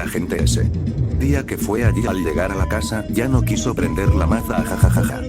agente ese. Día que fue allí, al llegar a la casa, ya no quiso prender la maza, jajajaja.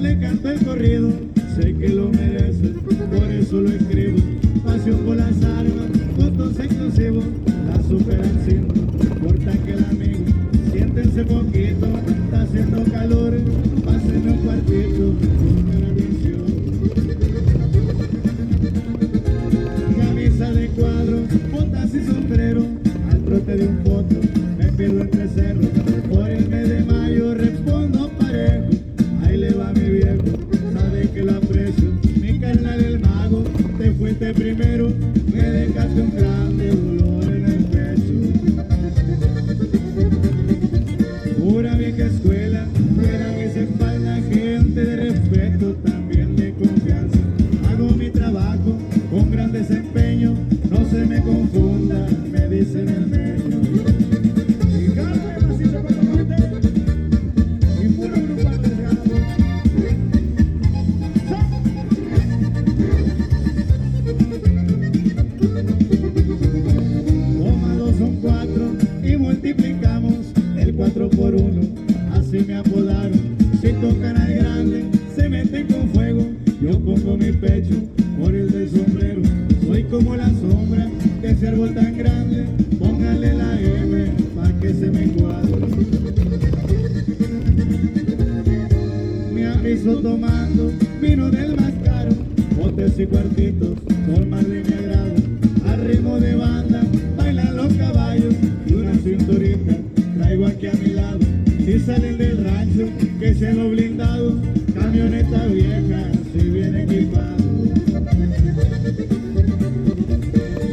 le canto el corrido, sé que lo merece, por eso lo escribo. Pasión por las armas, fotos exclusivos, la superan sin importa que el amigo. Siéntense poquito, está haciendo calor, pásenme un cuartito, pongan atención. Camisa de cuadro, botas y sombrero, al trote de un potro, me pierdo entre cerros. Por el mes de mayo respondo parejo, ahí le va mi viejo, sabe que lo aprecio. Mi carnal el mago, te fuiste primero, me dejaste un grande dolor en el pecho. Pura vieja escuela, fuera mis espaldas, gente de respeto, también de confianza. Hago mi trabajo con gran desempeño, no se me confunda, me dicen el medio. Y Carmen, así se puede meter, y puro grupo arriesgado. Toma 2 son 4 y multiplicamos el 4 por 1, así me apodaron. Si tocan al grande, se meten con fuego, yo pongo mi pecho por el del sombrero. Soy como la sombra de ese árbol tan grande, póngale la M pa' que se me cuadre. Me aviso tomando vino del más caro, botes y cuartitos, son más de mi agrado. Al ritmo de banda, bailan los caballos y una cinturita traigo aquí a mi lado. Si salen del rancho, que se lo blindado, camioneta vieja, si viene equipado.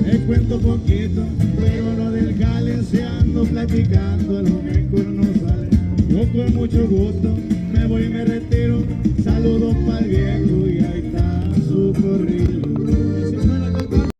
Me cuento poquito, pero no del jale, se ando platicando, a lo mejor no sale. Yo con mucho gusto me voy y me retiro, saludo